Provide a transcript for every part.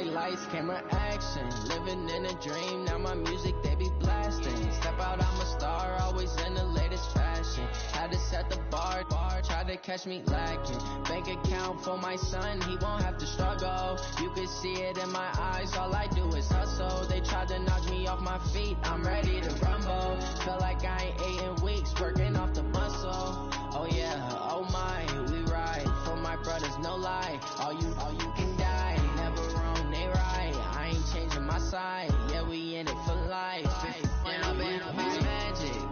bright lights, camera action. Living in a dream, now my music they be blasting. Step out, I'm a star, always in the latest fashion. Had to set the bar, try to catch me lacking. Bank account for my son, he won't have to struggle. You can see it in my eyes, all I do is hustle. They tried to knock me off my feet, I'm ready to rumble. Feel like I ain't ate in weeks, working off the muscle. Oh yeah, oh my, we ride for my brothers, no lie. All you can die, never wrong, they right. I ain't changing my side, yeah, we in it for life. And I've been magic.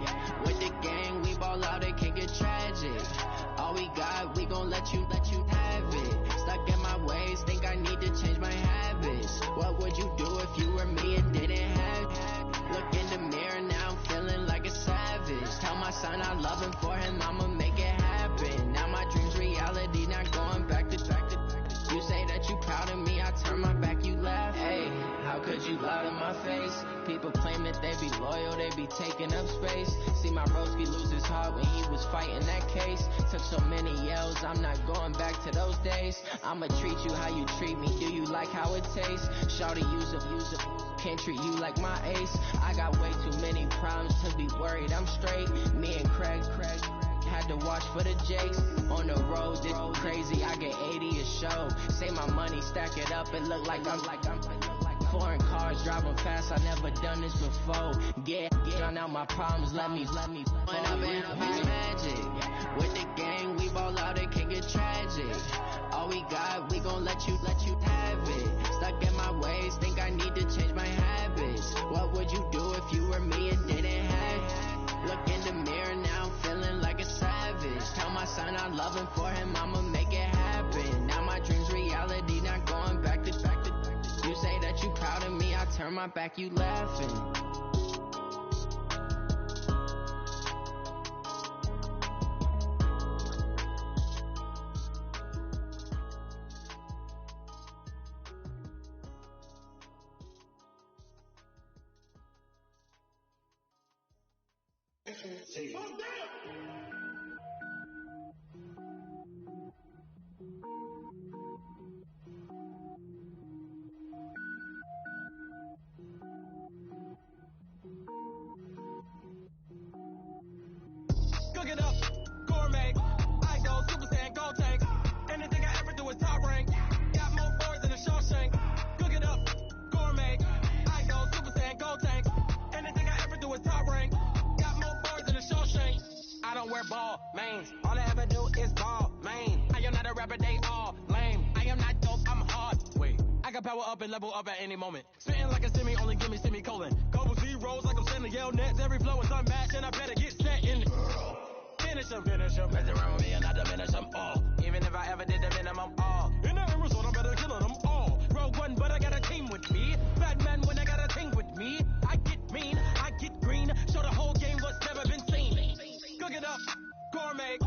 With the gang, we ball out, it can get tragic. All we got, we gon' let you have it. Stuck in my ways, think I need to change my habits. What would you do if you were me and didn't have it? Look in the mirror, now I'm feeling like a savage. Tell my son I love him, for him I'ma make it happen. Now my dream's reality, not going back to. You say that you proud of me, I turn my back, you laugh. Hey, how could you lie to my face? People claim that they be loyal, they be taking up space. See my broski lose his heart when he was fighting that case. Took so many yells, I'm not going back to those days. I'ma treat you how you treat me, do you like how it tastes? Shawty, use it, can't treat you like my ace. I got way too many problems to be worried, I'm straight. Me and Craig had to watch for the Jakes. On the road, this crazy, I get 80 a show. Say my money, stack it up, it look like I'm foreign cars, driving fast, I never done this before. Drown out my problems, let me when I'm in magic. With the gang, we ball out, it can get tragic. All we got, we gon' let you have it. Stuck in my ways, think I need to change my habits. What would you do if you were me and didn't have it? Look in the mirror, now I'm feeling like a savage. Tell my son I love him, for him I'ma make it happen. Now my dream's reality, not going back to. You say that you proud of me, I turn my back, you laughing. Cook it up, gourmet, I go Super Saiyan, gold tank. Anything I ever do is top rank. Got more boys than a Shawshank. Cook it up, gourmet, I go Super Saiyan, gold tank. Anything I ever do is top rank. Got more boys than a Shawshank. I don't wear ball mains, all I ever do is ball main. I am not a rapper, they all lame. I am not dope, I'm hard. Wait, I can power up and level up at any moment. Spitting like a semi, only give me semicolon. Couple zeros like I'm sending yell nets. Every flow is unmatched and I better get set in. Finish them, mess around with me and I diminish them all. Even if I ever did the minimum, all. In that result, I'm better killing them all. Rogue one, but I got a team with me. Bad man when I got a team with me. I get mean, I get green. Show the whole game what's never been seen. Cook it up, gourmet.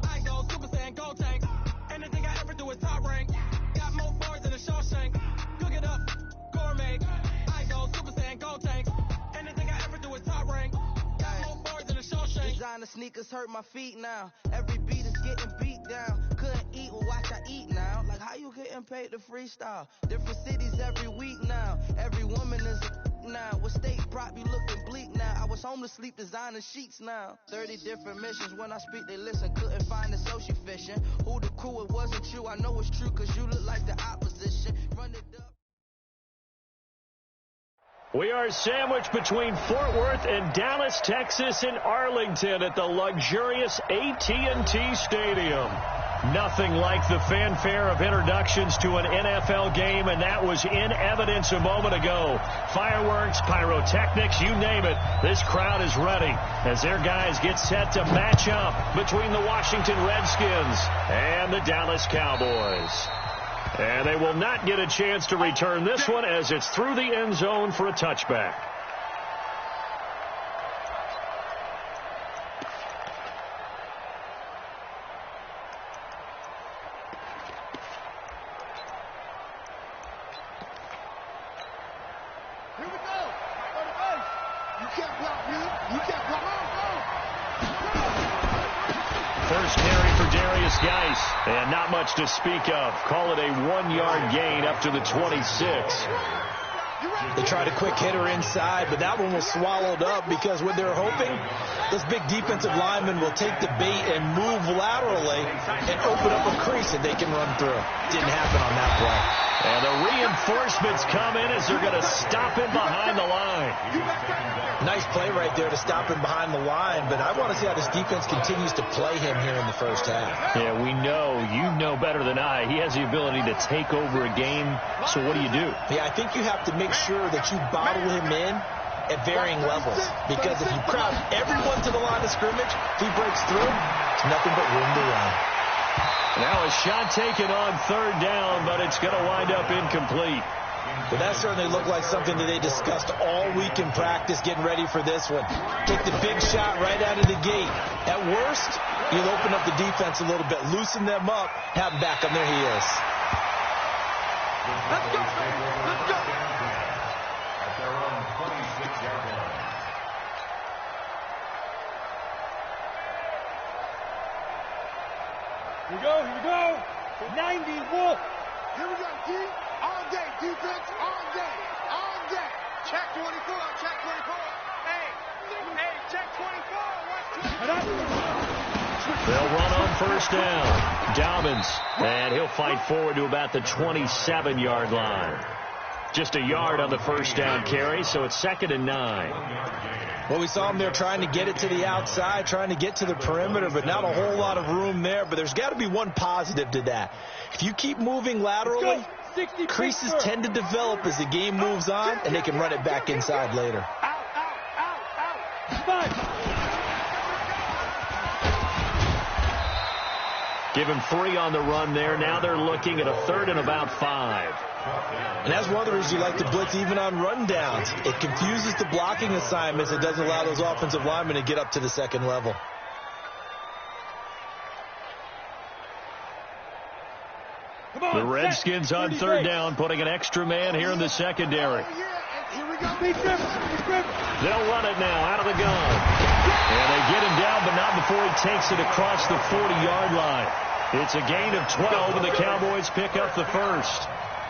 I go Super Saiyan, gold tank. Anything I ever do is top rank. Got more boys than a Shawshank. Cook it up, gourmet. I go Super Saiyan, gold tank. Anything I ever do is top rank. Designer sneakers hurt my feet now. Every beat is getting beat down. Couldn't eat, well watch I eat now. Like how you getting paid to freestyle? Different cities every week now. Every woman is a now. With state prop you looking bleak now. I was home to sleep designer sheets now. 30 different missions. When I speak they listen. Couldn't find the social fishing. Who the crew, it wasn't you. I know it's true cause you look like the opposition. Run it up. We are sandwiched between Fort Worth and Dallas, Texas in Arlington at the luxurious AT&T Stadium. Nothing like the fanfare of introductions to an NFL game, and that was in evidence a moment ago. Fireworks, pyrotechnics, you name it. This crowd is ready as their guys get set to match up between the Washington Redskins and the Dallas Cowboys. And they will not get a chance to return this one as it's through the end zone for a touchback. Here we go. Go to base. You can't block me. You can't block me. Go. first carry for Darius Geis. And not much to speak of. Call it a 1-yard gain up to the 26. They tried a quick hitter inside, but that one was swallowed up because what they're hoping, this big defensive lineman will take the bait and move laterally and open up a crease that they can run through. Didn't happen on that play. And the reinforcements come in as they're going to stop him behind the line. Nice play right there to stop him behind the line, but I want to see how this defense continues to play him here in the first half. Yeah, we know. You know better than I. He has the ability to take over a game, so what do you do? Yeah, I think you have to make sure that you bottle him in at varying levels, because if you crowd everyone to the line of scrimmage, if he breaks through, it's nothing but room to run. Now a shot taken on third down, but it's going to wind up incomplete. But that certainly looked like something that they discussed all week in practice getting ready for this one. Take the big shot right out of the gate. At worst, you'll open up the defense a little bit, loosen them up, have them back on their heels. Let's go, baby. Let's go. At their own 26-yard line. Here we go. 90 Wolf. Here we go, D. All day. Defense all day. All day. Check 24. Check 24. Hey, check 24. They'll run on first down. Dobbins, and he'll fight forward to about the 27-yard line. Just a yard on the first down carry, so it's 2nd and 9. Well, we saw him there trying to get it to the outside, trying to get to the perimeter, but not a whole lot of room there. But there's got to be one positive to that. If you keep moving laterally, creases tend to develop as the game moves on, and they can run it back inside later. Give him 3 on the run there. Now they're looking at a 3rd and about 5. And that's one of the reasons you like to blitz even on rundowns. It confuses the blocking assignments. It doesn't allow those offensive linemen to get up to the second level. The Redskins on third down, putting an extra man here in the secondary. They'll run it now out of the gun. And they get him down, but not before he takes it across the 40-yard line. It's a gain of 12, and the Cowboys pick up the first.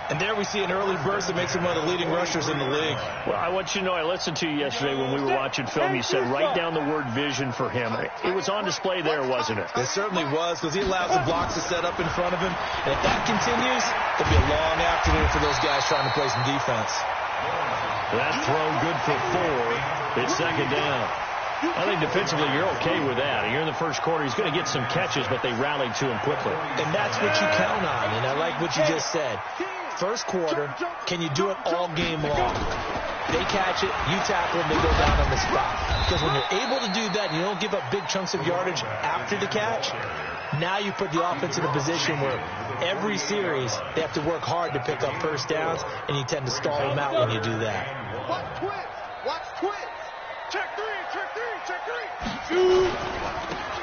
And there we see an early burst that makes him one of the leading rushers in the league. Well, I want you to know, I listened to you yesterday when we were watching film. You said write down the word vision for him. It was on display there, wasn't it? It certainly was, because he allows the blocks to set up in front of him. And if that continues, it'll be a long afternoon for those guys trying to play some defense. That throw good for 4. It's 2nd down. I think defensively you're okay with that. You're in the first quarter. He's going to get some catches, but they rallied to him quickly. And that's what you count on, and I like what you just said. First quarter, can you do it all game long? They catch it, you tackle them, they go down on the spot. Because when you're able to do that and you don't give up big chunks of yardage after the catch, now you put the offense in a position where every series they have to work hard to pick up first downs, and you tend to stall them out when you do that. Watch twins. Watch twins. Check 3. Check 3. Check 3.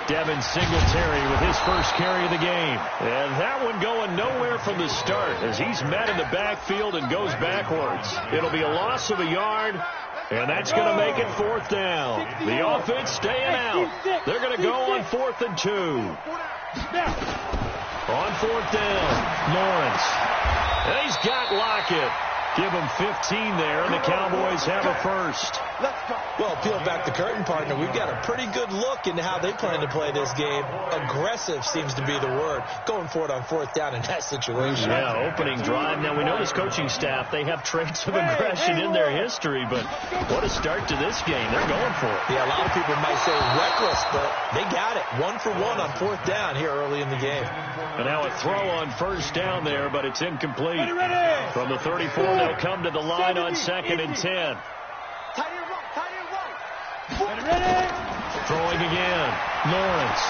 Devin Singletary with his first carry of the game. And that one going nowhere from the start as he's met in the backfield and goes backwards. It'll be a loss of a yard, and that's going to make it 4th down. The offense staying out. They're going to go on 4th and 2. On 4th down, Lawrence. And he's got Lockett. Give him 15 there, and the Cowboys have a first. Well, peel back the curtain, partner. We've got a pretty good look into how they plan to play this game. Aggressive seems to be the word. Going for it on 4th down in that situation. Yeah, opening drive. Now, we know this coaching staff, they have traits of aggression in their history, but what a start to this game. They're going for it. Yeah, a lot of people might say reckless, but they got it. 1 for 1 on 4th down here early in the game. And now a throw on first down there, but it's incomplete. From the 34, they'll come to the line on 2nd and 10. Throwing again, Lawrence.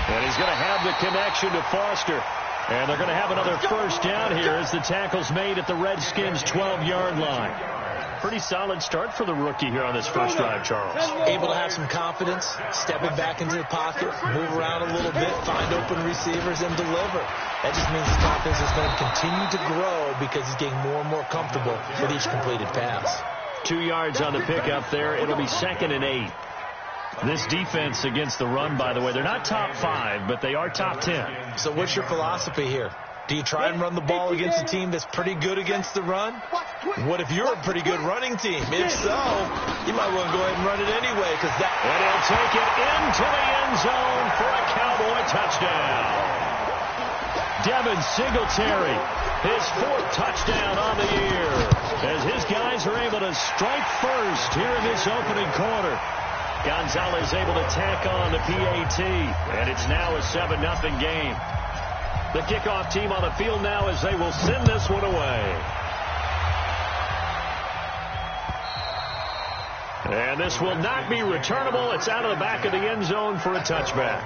And he's going to have the connection to Foster. And they're going to have another first down here as the tackle's made at the Redskins' 12-yard line. Pretty solid start for the rookie here on this first drive, Charles. Able to have some confidence, stepping back into the pocket, move around a little bit, find open receivers, and deliver. That just means his confidence is going to continue to grow because he's getting more and more comfortable with each completed pass. 2 yards on the pickup there. It'll be 2nd and 8. This defense against the run, by the way, they're not top 5, but they are top 10. So what's your philosophy here? Do you try and run the ball against a team that's pretty good against the run? What if you're a pretty good running team? If so, you might want to go ahead and run it anyway. And he'll take it into the end zone for a Cowboy touchdown. Devin Singletary, his 4th touchdown on the year, as his guys are able to strike first here in this opening quarter. Gonzalez able to tack on the PAT, and it's now a 7-0 game. The kickoff team on the field now as they will send this one away. And this will not be returnable. It's out of the back of the end zone for a touchback.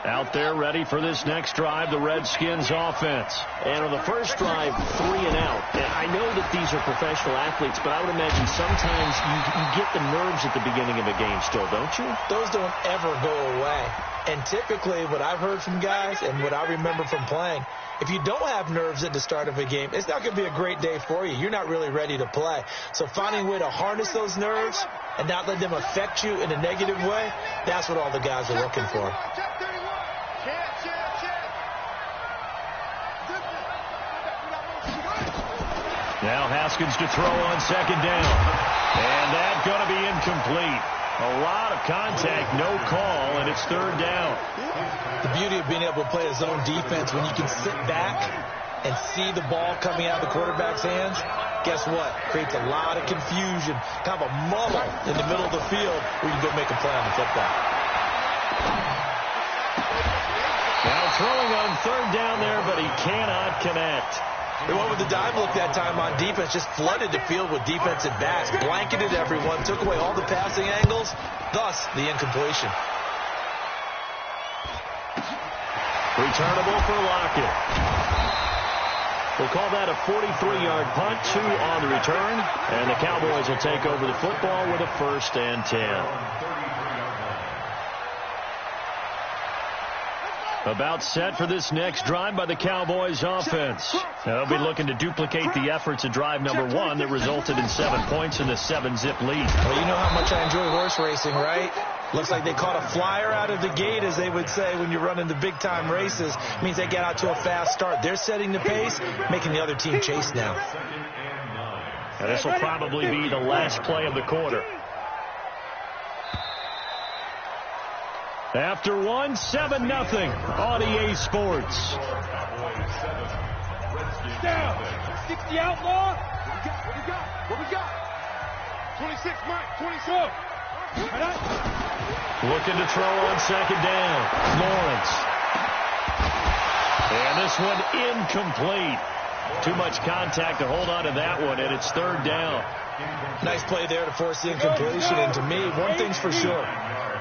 Out there ready for this next drive, the Redskins offense. And on the first drive, 3 and out. And I know that these are professional athletes, but I would imagine sometimes you get the nerves at the beginning of a game still, don't you? Those don't ever go away. And typically what I've heard from guys and what I remember from playing, if you don't have nerves at the start of a game, it's not going to be a great day for you. You're not really ready to play. So finding a way to harness those nerves and not let them affect you in a negative way, that's what all the guys are looking for. Now Haskins to throw on 2nd down. And that's going to be incomplete. A lot of contact, no call, and it's 3rd down. The beauty of being able to play a zone defense when you can sit back and see the ball coming out of the quarterback's hands, guess what? Creates a lot of confusion, kind of a muddle in the middle of the field where you can go make a play on the football. Now throwing on 3rd down there, but he cannot connect. They went with the dive look that time on defense, just flooded the field with defensive backs, blanketed everyone, took away all the passing angles, thus the incompletion. Returnable for Lockett. We'll call that a 43-yard punt, 2 on the return, and the Cowboys will take over the football with a 1st and 10. About set for this next drive by the Cowboys offense. They'll be looking to duplicate the efforts of drive number 1 that resulted in 7 points in the 7-zip lead. Well, you know how much I enjoy horse racing, right? Looks like they caught a flyer out of the gate, as they would say when you're running the big-time races. It means they get out to a fast start. They're setting the pace, making the other team chase now. And this will probably be the last play of the quarter. After 1, 7-0 on EA Sports. Down. 60 outlaw. What we got? 26, Mike. 26. Looking to throw on 2nd down. Lawrence. And this one incomplete. Too much contact to hold on to that one, and it's 3rd down. Nice play there to force the incompletion. And to me, one thing's for sure.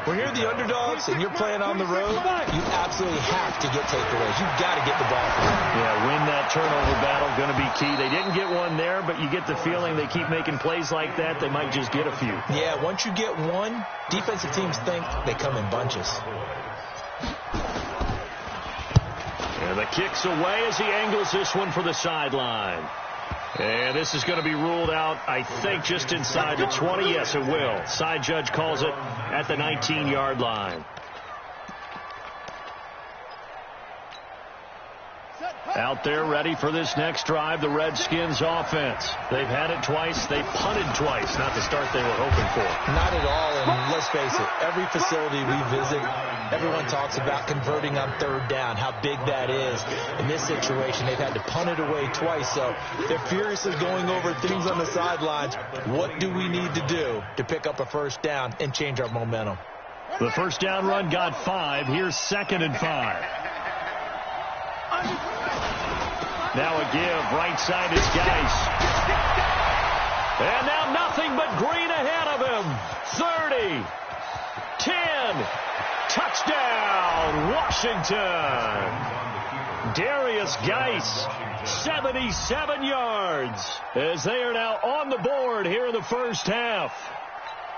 When you're the underdogs and you're playing on the road, you absolutely have to get takeaways. You've got to get the ball. Yeah, win that turnover battle, going to be key. They didn't get one there, but you get the feeling they keep making plays like that, they might just get a few. Yeah, once you get one, defensive teams think they come in bunches. And the kick's away as he angles this one for the sideline. And this is going to be ruled out, I think, just inside the 20. Yes, it will. Side judge calls it at the 19-yard line. Out there ready for this next drive, the Redskins offense. They've had it twice. They've punted twice. Not the start they were hoping for. Not at all, and let's face it, every facility we visit, everyone talks about converting on 3rd down, how big that is. In this situation, they've had to punt it away twice, so they're furiously going over things on the sidelines. What do we need to do to pick up a 1st down and change our momentum? The 1st down run got 5. Here's 2nd and 5. Now a give, right side is Geis. And now nothing but green ahead of him. 30, 10, touchdown, Washington. Darius Geis, 77 yards, as they are now on the board here in the 1st half.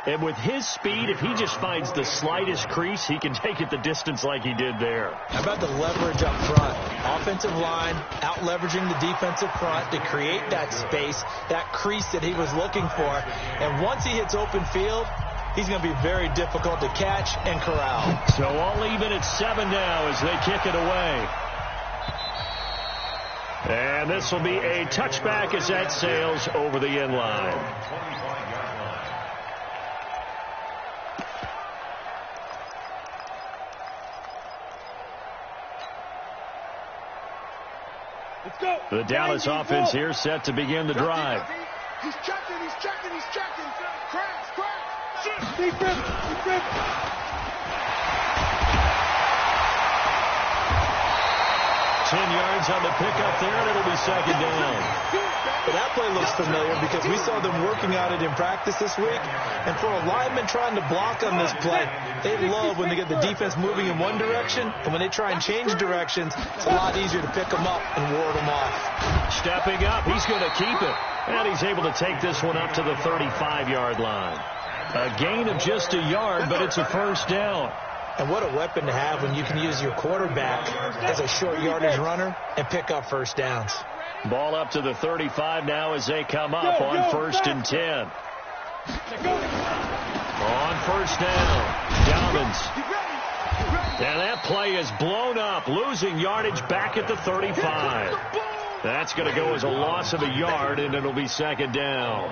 And with his speed, if he just finds the slightest crease, he can take it the distance like he did there. How about the leverage up front? Offensive line out-leveraging the defensive front to create that space, that crease that he was looking for. And once he hits open field, he's going to be very difficult to catch and corral. So all even at 7 now as they kick it away. And this will be a touchback as that sails over the end line. Let's go. The Dallas offense here set to begin the drive. He's checking. Crash. Defense. 10 yards on the pickup there, and it'll be second down. But that play looks familiar because we saw them working on it in practice this week. And for a lineman trying to block on this play, they love when they get the defense moving in one direction. And when they try and change directions, it's a lot easier to pick them up and ward them off. Stepping up, he's going to keep it. And he's able to take this one up to the 35-yard line. A gain of just a yard, but it's a first down. And what a weapon to have when you can use your quarterback as a short yardage runner and pick up first downs. Ball up to the 35 now as they come up on 1st and 10. On first down, Dobbins. And that play is blown up, losing yardage back at the 35. That's going to go as a loss of a yard, and it'll be second down.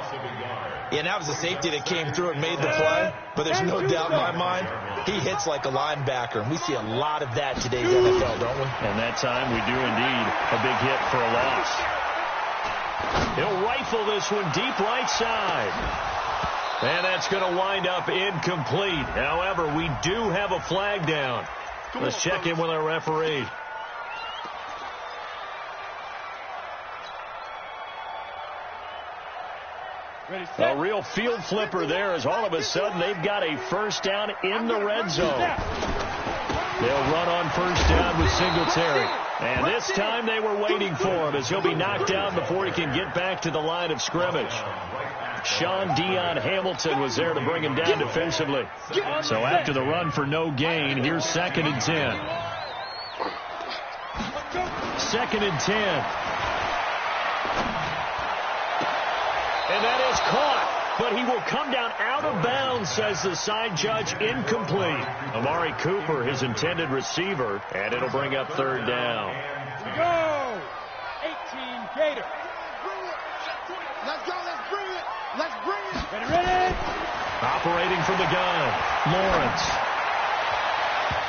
Yeah, and that was a safety that came through and made the play. But there's no doubt in my mind, he hits like a linebacker. And we see a lot of that today's NFL, don't we? And that time we do indeed. A big hit for a loss. He'll rifle this one deep right side. And that's going to wind up incomplete. However, we do have a flag down. Let's check in with our referee. A real field flipper there as all of a sudden they've got a first down in the red zone. They'll run on first down with Singletary. And this time they were waiting for him as he'll be knocked down before he can get back to the line of scrimmage. Sean Dion Hamilton was there to bring him down defensively. So after the run for no gain, here's 2nd and 10. 2nd and 10. And that is caught, but he will come down out of bounds, says the side judge, incomplete. Amari Cooper, his intended receiver, and it'll bring up 3rd down. Go! 18 Gator. Let's go, let's bring it. Ready. Operating from the gun, Lawrence.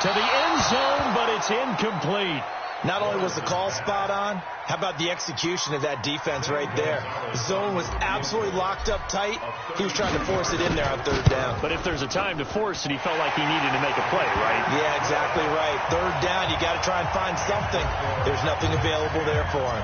To the end zone, but it's incomplete. Not only was the call spot on, how about the execution of that defense right there? The zone was absolutely locked up tight. He was trying to force it in there on 3rd down. But if there's a time to force it, he felt like he needed to make a play, right? Yeah, exactly right. 3rd down, you got to try and find something. There's nothing available there for him.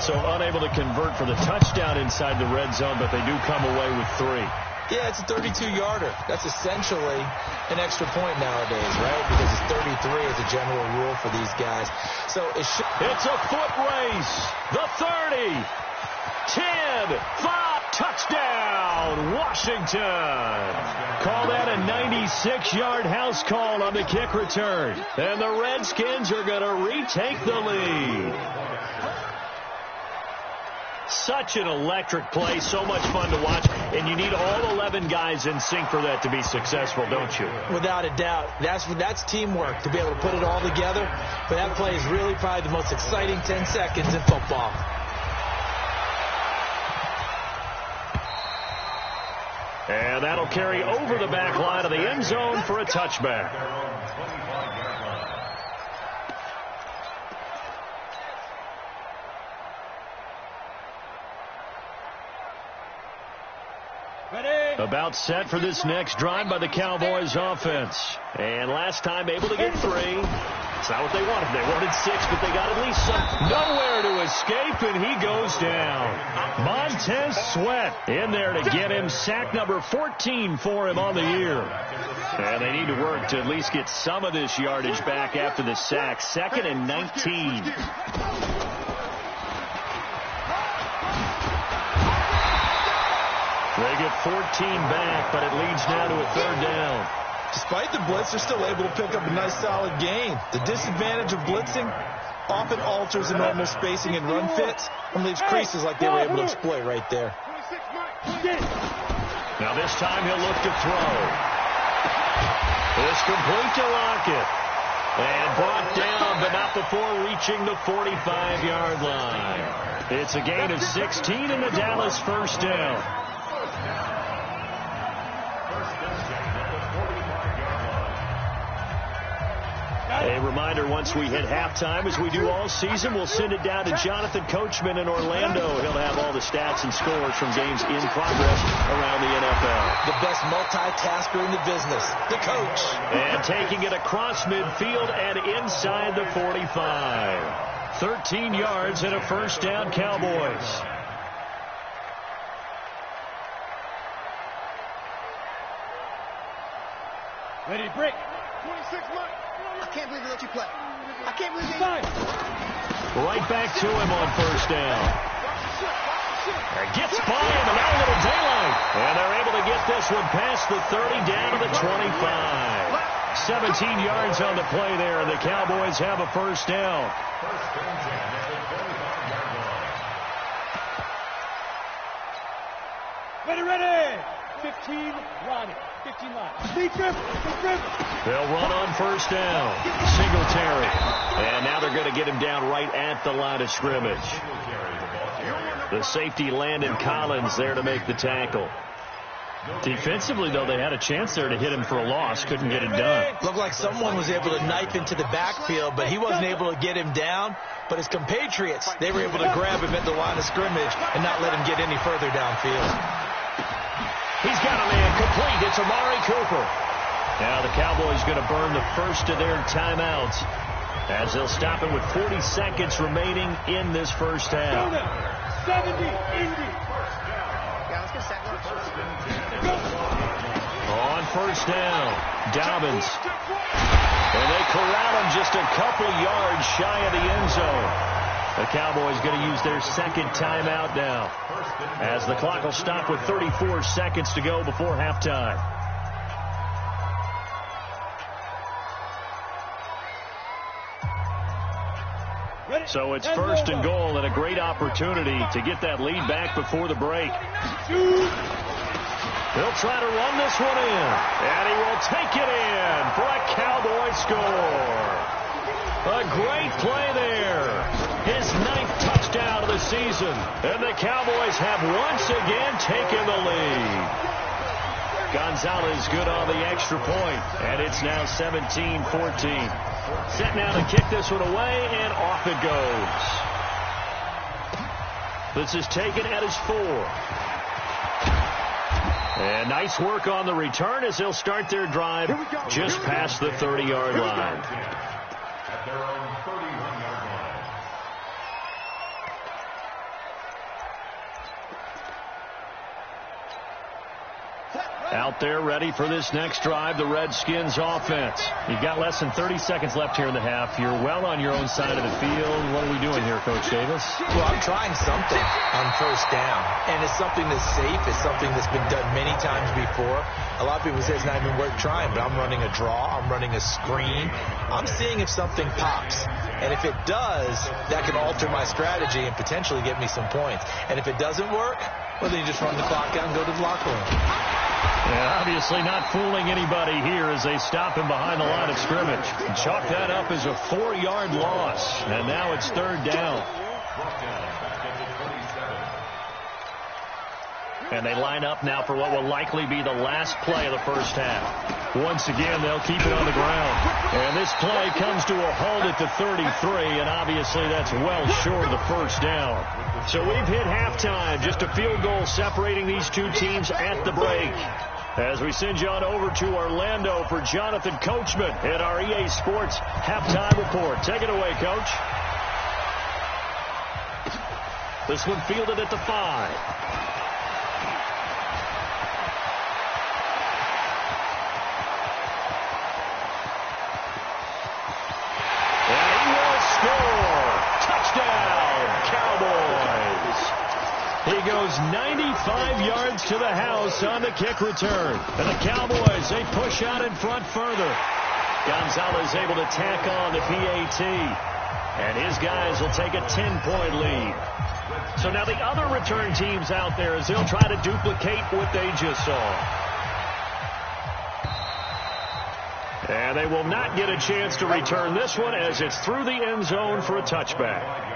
So unable to convert for the touchdown inside the red zone, but they do come away with 3. Yeah, it's a 32-yarder. That's essentially an extra point nowadays, right? Because it's 33 as a general rule for these guys. So it's a foot race. The 30, 10, 5, touchdown, Washington. Call that a 96-yard house call on the kick return. And the Redskins are going to retake the lead. Such an electric play, so much fun to watch, and you need all 11 guys in sync for that to be successful, don't you? Without a doubt. That's teamwork, to be able to put it all together. But that play is really probably the most exciting 10 seconds in football. And that'll carry over the back line of the end zone for a touchback. About set for this next drive by the Cowboys offense. And last time able to get 3. It's not what they wanted. They wanted 6, but they got at least some. Nowhere to escape, and he goes down. Montez Sweat in there to get him. Sack number 14 for him on the year. And they need to work to at least get some of this yardage back after the sack. 2nd and 19. They get 14 back, but it leads now to a third down. Despite the blitz, they're still able to pick up a nice, solid gain. The disadvantage of blitzing often alters the normal spacing and run fits and leaves creases like they were able to exploit right there. Now this time he'll look to throw. It's complete to Lockett. And brought down, but not before reaching the 45-yard line. It's a gain of 16 in the Dallas first down. A reminder, once we hit halftime, as we do all season, we'll send it down to Jonathan Coachman in Orlando. He'll have all the stats and scores from games in progress around the NFL. The best multitasker in the business, the coach. And taking it across midfield and inside the 45. 13 yards and a first down, Cowboys. Ready, break. 26 months. I can't believe they let you play. I can't believe they... Right back to him on first down. Gets by him, and now a little daylight. And they're able to get this one past the 30 down to the 25. 17 yards on the play there, and the Cowboys have a first down. Ready. 15, Ronnie. 15 line. They'll run on first down. Singletary. And now they're going to get him down right at the line of scrimmage. The safety, Landon Collins, there to make the tackle. Defensively, though, they had a chance there to hit him for a loss. Couldn't get it done. Looked like someone was able to knife into the backfield, but he wasn't able to get him down. But his compatriots, they were able to grab him at the line of scrimmage and not let him get any further downfield. He's got a man complete. It's Amari Cooper. Now the Cowboys going to burn the first of their timeouts as they'll stop it with 40 seconds remaining in this first half. 70, 80. On first down, Dobbins. And they corral him just a couple yards shy of the end zone. The Cowboys going to use their second timeout now, as the clock will stop with 34 seconds to go before halftime. So it's first and goal, and a great opportunity to get that lead back before the break. He'll try to run this one in, and he will take it in for a Cowboy score. A great play there. His 9th touchdown of the season. And the Cowboys have once again taken the lead. Gonzalez good on the extra point. And it's now 17-14. Set now to kick this one away, and off it goes. This is taken at his 4. And nice work on the return as they'll start their drive just past the 30-yard line. At their own 31-yard line. Out there ready for this next drive, the Redskins offense. You've got less than 30 seconds left here in the half. You're well on your own side of the field. What are we doing here, Coach Davis? Well, I'm trying something on first down, and it's something that's safe. It's something that's been done many times before. A lot of people say it's not even worth trying, but I'm running a draw. I'm running a screen. I'm seeing if something pops. And if it does, that can alter my strategy and potentially get me some points. And if it doesn't work, well, then you just run the clock out and go to the locker room. Yeah, obviously not fooling anybody here as they stop him behind the line of scrimmage. Chalk that up as a 4-yard loss. And now it's third down. And they line up now for what will likely be the last play of the first half. Once again, they'll keep it on the ground. And this play comes to a halt at the 33, and obviously that's well short of the first down. So we've hit halftime, just a field goal separating these two teams at the break. As we send you on over to Orlando for Jonathan Coachman at our EA Sports Halftime Report. Take it away, Coach. This one fielded at the 5. He goes 95 yards to the house on the kick return. And the Cowboys, they push out in front further. Gonzalez able to tack on the PAT. And his guys will take a 10-point lead. So now the other return teams out there as they'll try to duplicate what they just saw. And they will not get a chance to return this one as it's through the end zone for a touchback.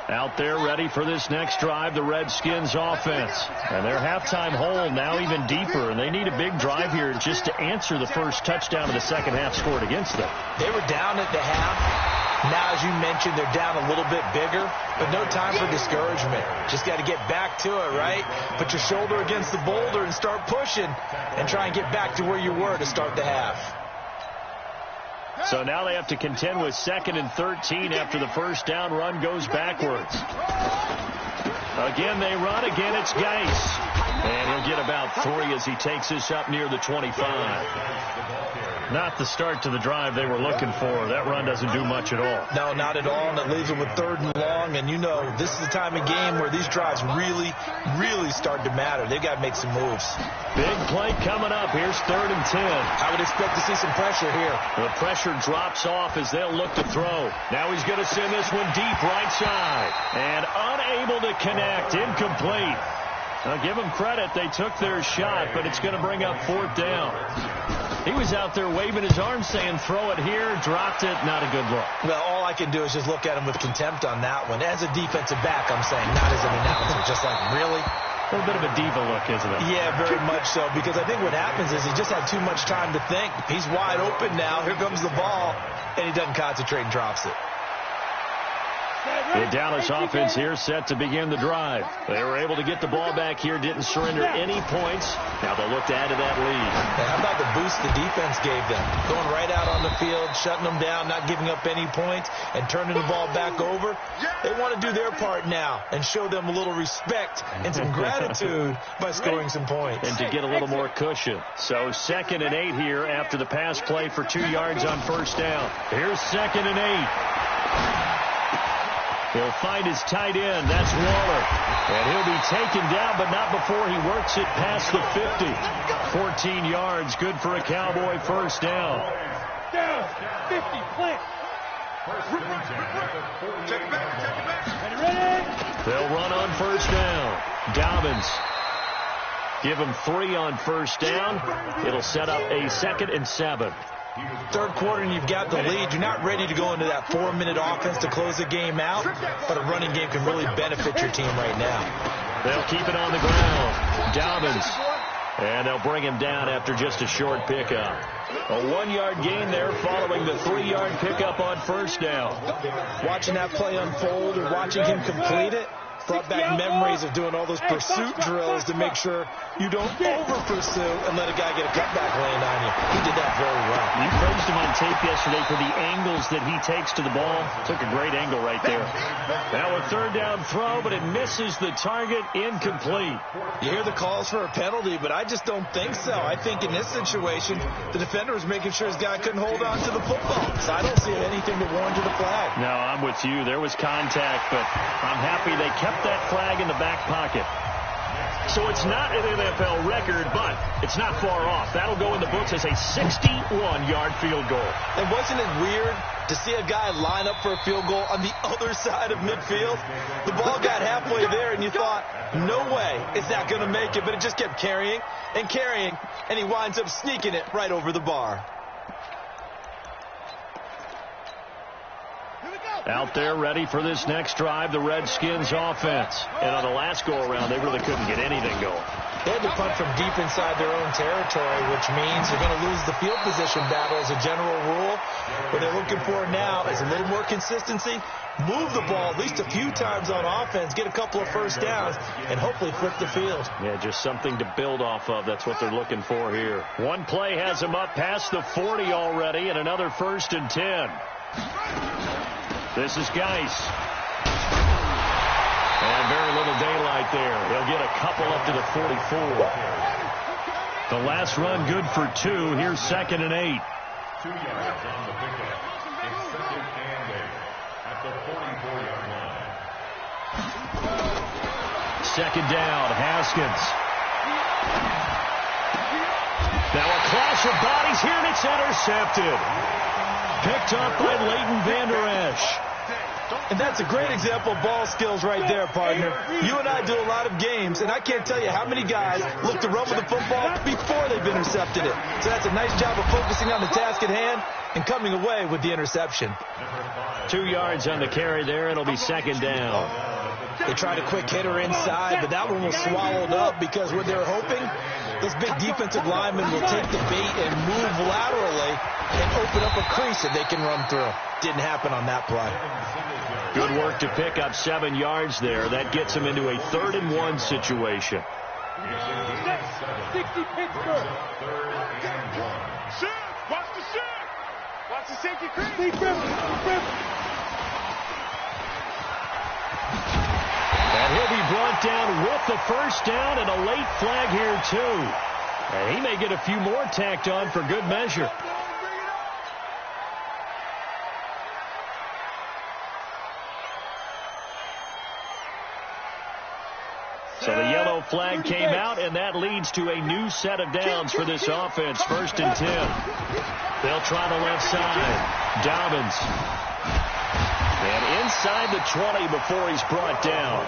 Out there ready for this next drive, the Redskins offense. And their halftime hole now even deeper, and they need a big drive here just to answer the first touchdown of the second half scored against them. They were down at the half. Now, as you mentioned, they're down a little bit bigger, but no time for discouragement. Just got to get back to it, right? Put your shoulder against the boulder and start pushing and try and get back to where you were to start the half. So now they have to contend with 2nd and 13 after the first down run goes backwards. Again, they run. Again, it's Geis. And he'll get about 3 as he takes this up near the 25. Not the start to the drive they were looking for. That run doesn't do much at all. No, not at all, and it leaves them with 3rd and long. And you know, this is the time of game where these drives really, really start to matter. They've got to make some moves. Big play coming up. Here's 3rd and 10. I would expect to see some pressure here. The pressure drops off as they'll look to throw. Now he's going to send this one deep right side. And unable to connect. Incomplete. Now give them credit. They took their shot, but it's going to bring up 4th down. He was out there waving his arms saying, throw it here, dropped it, not a good look. Well, all I can do is just look at him with contempt on that one. As a defensive back, I'm saying, not as an announcer. Just like, really? A little bit of a diva look, isn't it? Yeah, very much so, because I think what happens is he just had too much time to think. He's wide open now. Here comes the ball, and he doesn't concentrate and drops it. The Dallas offense here set to begin the drive. They were able to get the ball back here, didn't surrender any points. Now they'll look to add to that lead. And how about the boost the defense gave them? Going right out on the field, shutting them down, not giving up any points, and turning the ball back over. They want to do their part now and show them a little respect and some gratitude by scoring some points. And to get a little more cushion. So 2nd and 8 here after the pass play for 2 yards on first down. Here's 2nd and 8. He'll find his tight end. That's Waller. And he'll be taken down, but not before he works it past the 50. 14 yards. Good for a Cowboy first down. Down. 50. Plant. Check it back. Ready? They'll run on first down. Dobbins. Give him 3 on first down. It'll set up a 2nd and 7. 3rd quarter and you've got the lead. You're not ready to go into that 4-minute offense to close the game out, but a running game can really benefit your team right now. They'll keep it on the ground. Dobbins. And they'll bring him down after just a short pickup. A 1-yard gain there following the 3-yard pickup on first down. Watching that play unfold or watching him complete it brought back memories of doing all those pursuit drills to make sure you don't over-pursue and let a guy get a cutback land on you. He did that very well. You praised him on tape yesterday for the angles that he takes to the ball. Took a great angle right there. Now a 3rd down throw, but it misses the target. Incomplete. You hear the calls for a penalty, but I just don't think so. I think in this situation, the defender was making sure his guy couldn't hold on to the football. So I don't see anything that warranted a flag. No, I'm with you. There was contact, but I'm happy they kept that flag in the back pocket. So it's not an NFL record, but it's not far off. That'll go in the books as a 61-yard field goal. And wasn't it weird to see a guy line up for a field goal on the other side of midfield? The ball got halfway there, and you thought, no way is that going to make it, but it just kept carrying, and he winds up sneaking it right over the bar. Out there ready for this next drive, the Redskins offense. And on the last go-around, they really couldn't get anything going. They had to punt from deep inside their own territory, which means you're going to lose the field position battle as a general rule. What they're looking for now is a little more consistency, move the ball at least a few times on offense, get a couple of first downs, and hopefully flip the field. Yeah, just something to build off of. That's what they're looking for here. One play has them up past the 40 already, and another 1st and 10. This is Geis. And very little daylight there. They'll get a couple up to the 44. The last run good for 2. Here's 2nd and 8. 2 yards on the pickup. It's 2nd and 8 at the 44-yard line. 2nd down, Haskins. Now a clash of bodies here, and it's intercepted. Picked up by Leighton Vander Esch. And that's a great example of ball skills right there, partner. You and I do a lot of games, and I can't tell you how many guys look to run with the football before they've intercepted it. So that's a nice job of focusing on the task at hand and coming away with the interception. 2 yards on the carry there. It'll be 2nd down. They tried a quick hitter inside, but that one was swallowed up because what they were hoping, this big defensive lineman will take the bait and move laterally and open up a crease that they can run through. Didn't happen on that play. Good work to pick up 7 yards there. That gets him into a 3rd and 1 situation. 60 Pittsburgh. 3rd and 1. Shoot! Watch the shoot! Watch the safety creep. And he'll be brought down with the 1st down and a late flag here, too. And he may get a few more tacked on for good measure. So the yellow flag came out, and that leads to a new set of downs for this offense. 1st and 10. They'll try the left side. Dobbins. And inside the 20 before he's brought down.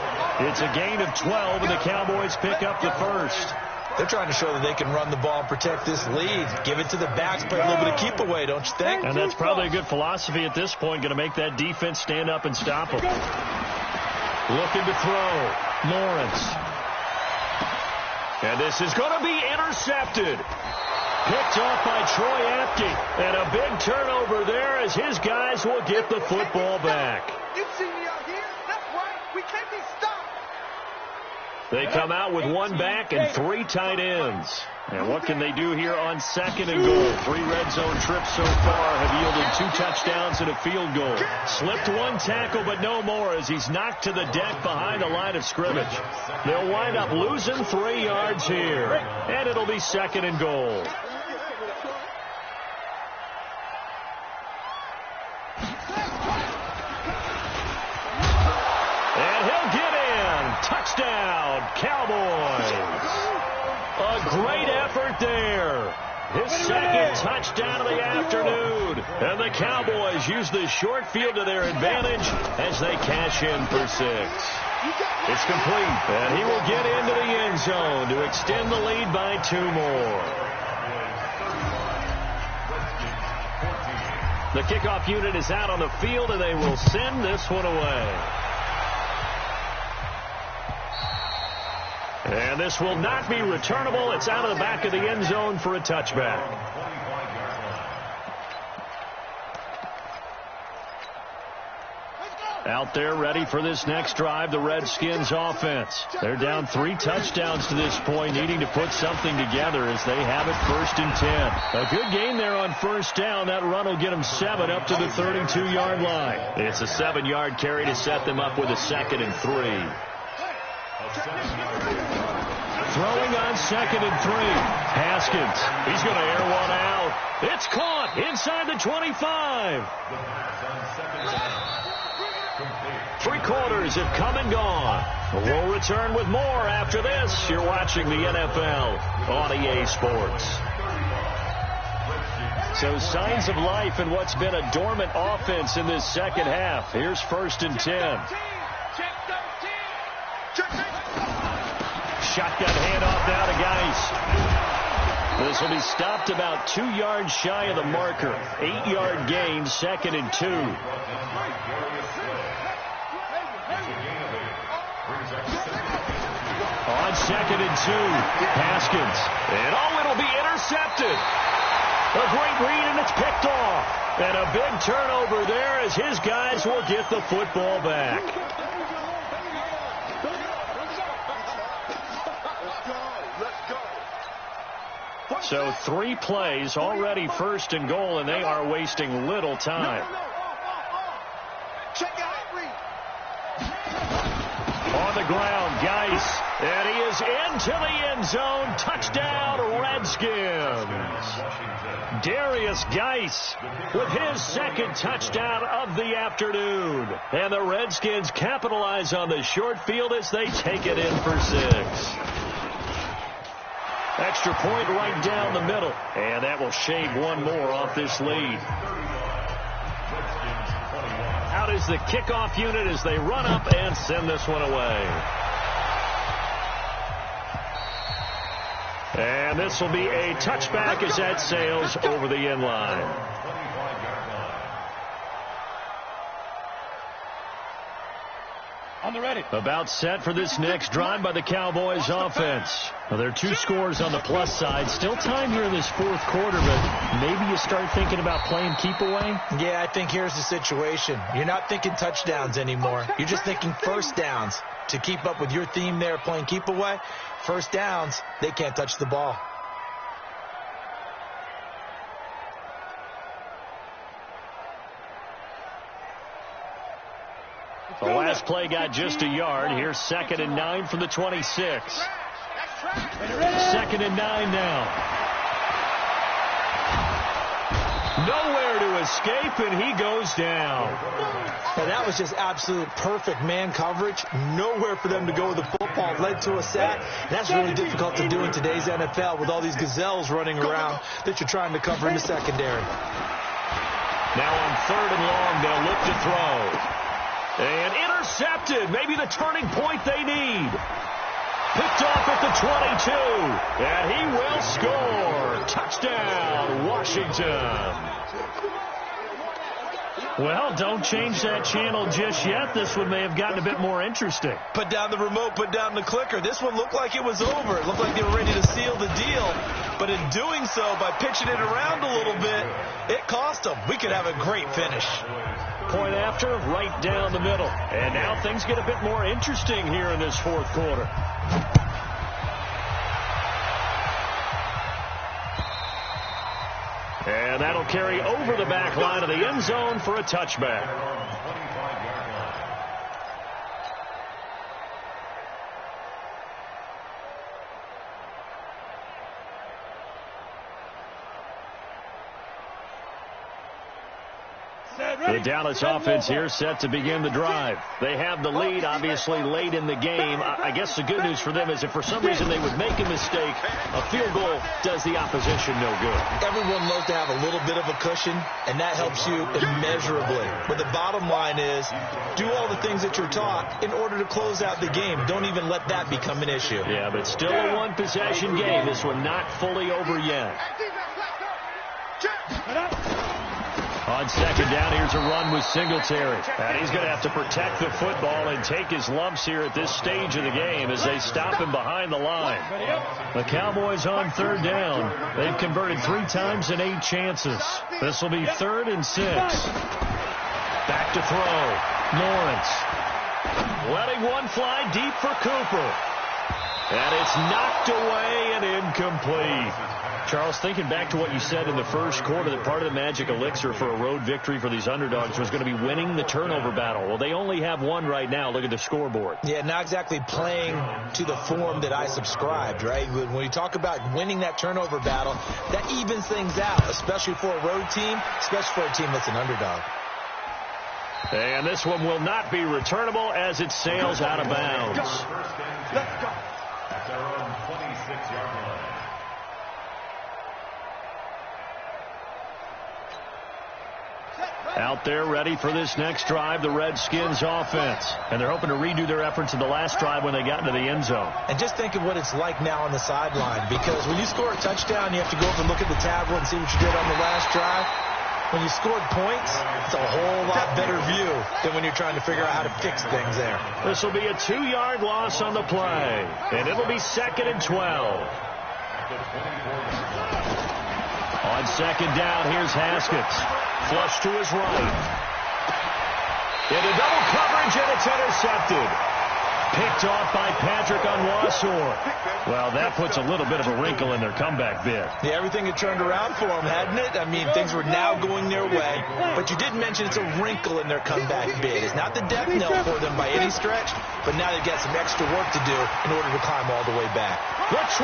It's a gain of 12, and the Cowboys pick up the 1st. They're trying to show that they can run the ball and protect this lead. Give it to the backs, play a little bit of keep away, don't you think? And that's probably a good philosophy at this point, going to make that defense stand up and stop them. Looking to throw. Lawrence. And this is going to be intercepted. Picked off by Troy Apke. And a big turnover there as his guys will get the football back. You see me out here? That's right. We can't be stopped. They come out with 1 back and 3 tight ends. And what can they do here on 2nd and goal? 3 red zone trips so far have yielded 2 touchdowns and a field goal. Slipped 1 tackle, but no more as he's knocked to the deck behind the line of scrimmage. They'll wind up losing 3 yards here. And it'll be 2nd and goal. And he'll get in. Touchdown, Cowboys. A great effort there. His 2nd touchdown of the afternoon. And the Cowboys use the short field to their advantage as they cash in for 6. It's complete. And he will get into the end zone to extend the lead by 2 more. The kickoff unit is out on the field, and they will send this one away. And this will not be returnable. It's out of the back of the end zone for a touchback. Out there ready for this next drive, the Redskins offense. They're down 3 touchdowns to this point, needing to put something together as they have it 1st and 10. A good game there on 1st down. That run will get them 7 up to the 32-yard line. It's a 7-yard carry to set them up with a 2nd and 3. Throwing on 2nd and 3. Haskins. He's going to air one out. It's caught inside the 25. 3 quarters have come and gone. We'll return with more after this. You're watching the NFL on EA Sports. So signs of life in what's been a dormant offense in this second half. Here's 1st and 10. Shotgun handoff now to Geis. This will be stopped about 2 yards shy of the marker. 8-yard gain, 2nd and 2. On 2nd and 2, Haskins. And it'll be intercepted. A great read, and it's picked off. And a big turnover there as his guys will get the football back. So 3 plays, already 1st and goal, and they are wasting little time. On the ground, Geis. And he is into the end zone. Touchdown, Red Redskins. Darius Geis with his second touchdown of the afternoon. And the Redskins capitalize on the short field as they take it in for 6. Extra point right down the middle. And that will shave one more off this lead. Out is the kickoff unit as they run up and send this one away. And this will be a touchback as that sails over the end line. On the ready. About set for this next drive by the Cowboys offense. Well, there are 2 scores on the plus side. Still time here in this fourth quarter, but maybe you start thinking about playing keep away? Yeah, I think here's the situation. You're not thinking touchdowns anymore. You're just thinking first downs. To keep up with your theme there, playing keep away, first downs, they can't touch the ball. The last play got just a yard. Here's 2nd and 9 from the 26. 2nd and 9 now. Nowhere to escape, and he goes down. Now, that was just absolute perfect man coverage. Nowhere for them to go with the football. Led to a sack. That's really difficult to do in today's NFL with all these gazelles running around that you're trying to cover in the secondary. Now on 3rd and long, they'll look to throw. And intercepted. Maybe the turning point they need. Picked off at the 22. And he will score. Touchdown, Washington. Well, don't change that channel just yet. This one may have gotten a bit more interesting. Put down the remote, put down the clicker. This one looked like it was over. It looked like they were ready to seal the deal. But in doing so, by pitching it around a little bit, it cost them. We could have a great finish. Point after, right down the middle. And now things get a bit more interesting here in this fourth quarter. And that'll carry over the back line of the end zone for a touchback. The Dallas offense here set to begin the drive. They have the lead, obviously, late in the game. I guess the good news for them is if for some reason they would make a mistake, a field goal does the opposition no good. Everyone loves to have a little bit of a cushion, and that helps you immeasurably. But the bottom line is do all the things that you're taught in order to close out the game. Don't even let that become an issue. Yeah, but still a one-possession game. This one not fully over yet. On 2nd down, here's a run with Singletary. And he's going to have to protect the football and take his lumps here at this stage of the game as they stop him behind the line. The Cowboys on 3rd down. They've converted 3 times in 8 chances. This will be 3rd and 6. Back to throw. Lawrence. Letting one fly deep for Cooper. And it's knocked away and incomplete. Charles, thinking back to what you said in the first quarter, that part of the magic elixir for a road victory for these underdogs was going to be winning the turnover battle. Well, they only have one right now. Look at the scoreboard. Yeah, not exactly playing to the form that I subscribed, right? When you talk about winning that turnover battle, that evens things out, especially for a road team, especially for a team that's an underdog. And this one will not be returnable as it sails out of bounds. Let's go. At their own 26-yard line. Out there ready for this next drive, the Redskins offense. And they're hoping to redo their efforts in the last drive when they got into the end zone. And just think of what it's like now on the sideline, because when you score a touchdown, you have to go up and look at the tablet and see what you did on the last drive. When you scored points, it's a whole lot better view than when you're trying to figure out how to fix things there. This will be a 2-yard loss on the play. And it'll be 2nd and 12. On 2nd down, here's Haskins. Flush to his right. Into double coverage, and it's intercepted. picked off by Patrick Onwuasor. Well, that puts a little bit of a wrinkle in their comeback bid. Yeah, everything had turned around for them, hadn't it? I mean, things were now going their way. But you did mention it's a wrinkle in their comeback bid. It's not the death knell for them by any stretch, but now they've got some extra work to do in order to climb all the way back. The 20.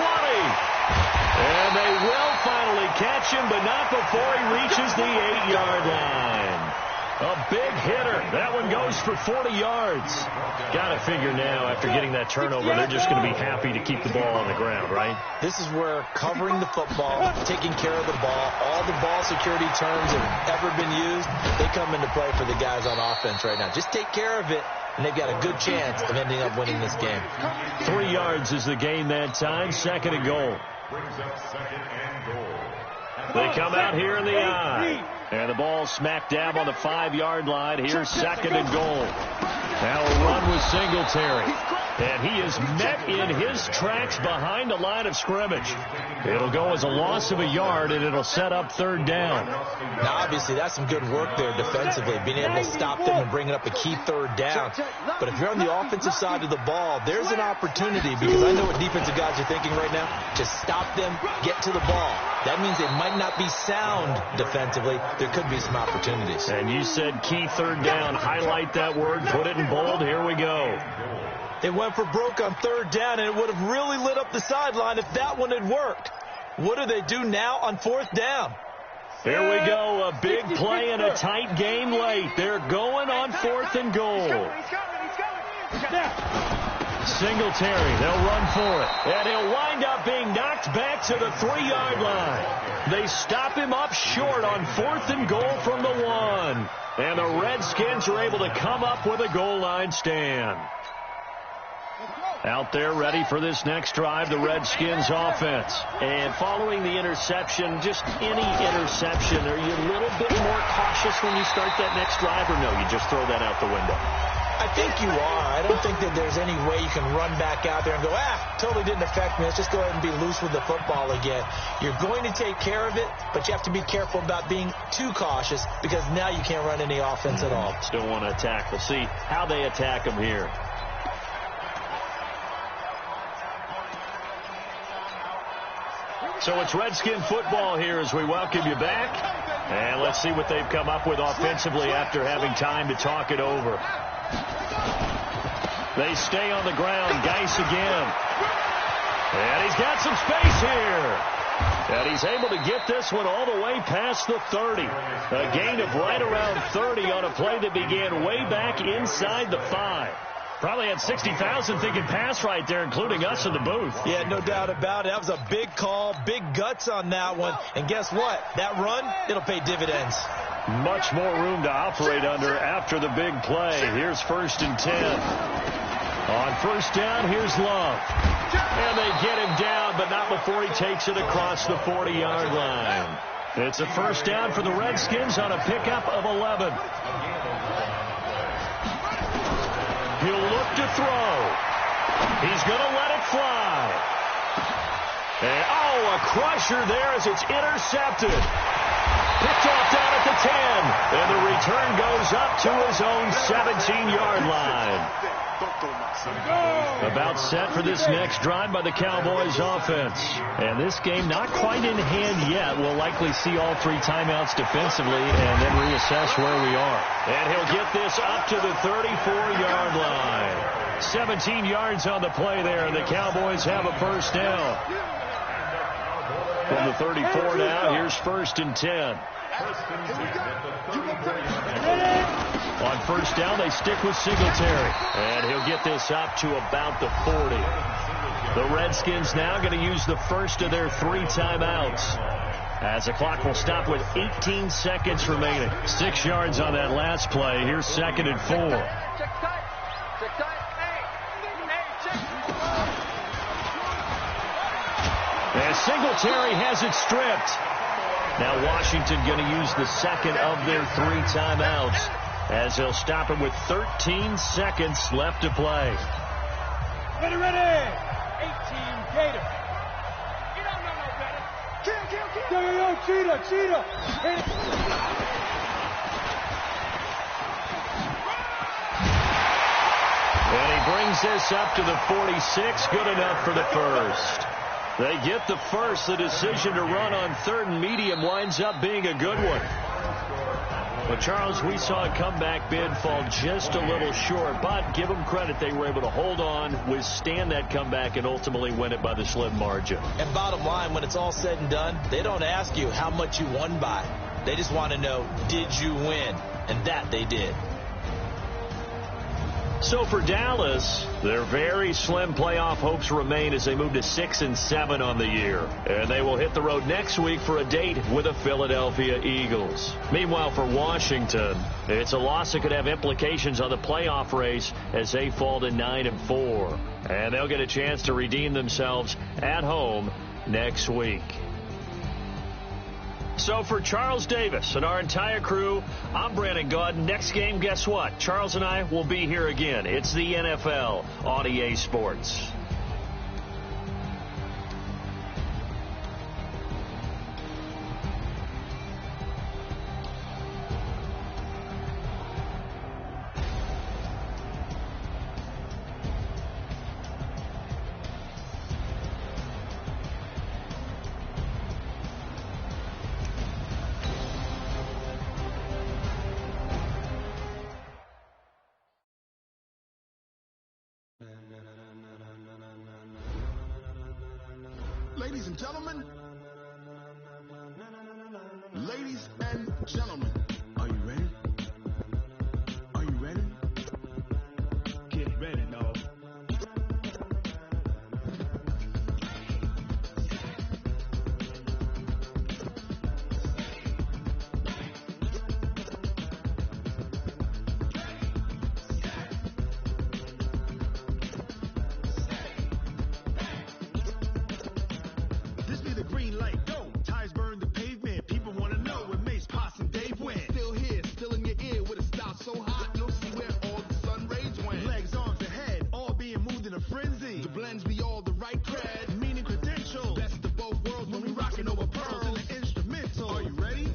And they will finally catch him, but not before he reaches the 8-yard line. A big hitter. That one goes for 40 yards. Got to figure now, after getting that turnover, they're just going to be happy to keep the ball on the ground, right? This is where covering the football, taking care of the ball, all the ball security terms that have ever been used, they come into play for the guys on offense right now. Just take care of it, and they've got a good chance of ending up winning this game. 3 yards is the gain that time. 2nd and goal. Brings up 2nd and goal. They come out here in the I. And the ball smack dab on the 5-yard line. Here's 2nd and goal. Now a run with Singletary. And he is met in his tracks behind the line of scrimmage. It'll go as a loss of a yard, and it'll set up 3rd down. Now, obviously, that's some good work there defensively, being able to stop them and bringing up a key 3rd down. But if you're on the offensive side of the ball, there's an opportunity, because I know what defensive guys are thinking right now. Just stop them, get to the ball. That means they might not be sound defensively. There could be some opportunities. And you said key 3rd down. Highlight that word. Put it in bold. Here we go. They went for broke on 3rd down, and it would have really lit up the sideline if that one had worked. What do they do now on 4th down? Here we go. A big play in a tight game late. They're going on 4th and goal. Singletary, they'll run for it. And he'll wind up being knocked back to the 3-yard line. They stop him up short on 4th and goal from the 1. And the Redskins are able to come up with a goal line stand. Out there ready for this next drive, the Redskins offense. And following the interception, just any interception, are you a little bit more cautious when you start that next drive, or no, you just throw that out the window? I think you are. I don't think that there's any way you can run back out there and go, totally didn't affect me. Let's just go ahead and be loose with the football again. You're going to take care of it, but you have to be careful about being too cautious, because now you can't run any offense at all. Still want to attack. We'll see how they attack them here. So it's Redskin football here as we welcome you back. And let's see what they've come up with offensively after having time to talk it over. They stay on the ground. Geis again. And he's got some space here. And he's able to get this one all the way past the 30. A gain of right around 30 on a play that began way back inside the 5. Probably had 60,000 thinking pass right there, including us in the booth. Yeah, no doubt about it. That was a big call, big guts on that one. And guess what? That run, it'll pay dividends. Much more room to operate under after the big play. Here's 1st and 10. On 1st down, here's Love. And they get him down, but not before he takes it across the 40-yard line. It's a 1st down for the Redskins on a pickup of 11. He'll look to throw. He's going to let it fly. And, a crusher there as it's intercepted. Picked off down at the 10. And the return goes up to his own 17-yard line. About set for this next drive by the Cowboys offense. And this game not quite in hand yet. We'll likely see all 3 timeouts defensively and then reassess where we are. And he'll get this up to the 34-yard line. 17 yards on the play there, and the Cowboys have a 1st down. From the 34 now, here's 1st and 10. On 1st down, they stick with Singletary. And he'll get this up to about the 40. The Redskins now going to use the first of their 3 timeouts, as the clock will stop with 18 seconds remaining. 6 yards on that last play. Here's 2nd and 4. And Singletary has it stripped. Now Washington going to use the second of their 3 timeouts, as they'll stop him with 13 seconds left to play. Ready, 18 Gator. You don't know no better. Kill. Yo, cheetah. And he brings this up to the 46. Good enough for the first. They get the first. The decision to run on 3rd and medium winds up being a good one. But, Charles, we saw a comeback bid fall just a little short, but give them credit. They were able to hold on, withstand that comeback, and ultimately win it by the slim margin. And bottom line, when it's all said and done, they don't ask you how much you won by. They just want to know, did you win? And that they did. So for Dallas, their very slim playoff hopes remain as they move to 6-7 on the year. And they will hit the road next week for a date with the Philadelphia Eagles. Meanwhile, for Washington, it's a loss that could have implications on the playoff race as they fall to 9-4. And they'll get a chance to redeem themselves at home next week. So for Charles Davis and our entire crew, I'm Brandon Gaudin. Next game, guess what? Charles and I will be here again. It's the NFL on EA Sports. Ladies and gentlemen, are you ready? Are you ready? Get ready, dog. This be the green light, go. Tires burn the pavement. People want to know where Mace, Potts, and Dave went. Still here, still in your ear with a style so hot, you'll see where all the sun rays went. Legs, arms, and head, all being moved in a frenzy. The blends be all the right cred, meaning credentials. Best of both worlds when we rockin' over pearls in the instrumental. Are you ready?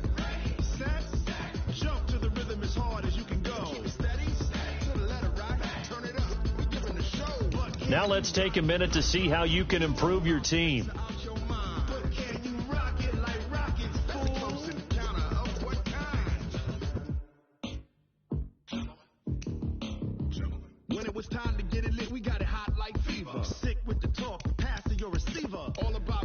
Set, jump to the rhythm as hard as you can go. Keep it steady, to the letter rock, turn it up. We giving the show. Now let's take a minute to see how you can improve your team. When it was time to get it lit, we got it hot like fever. Sick with the talk, pass to your receiver. All about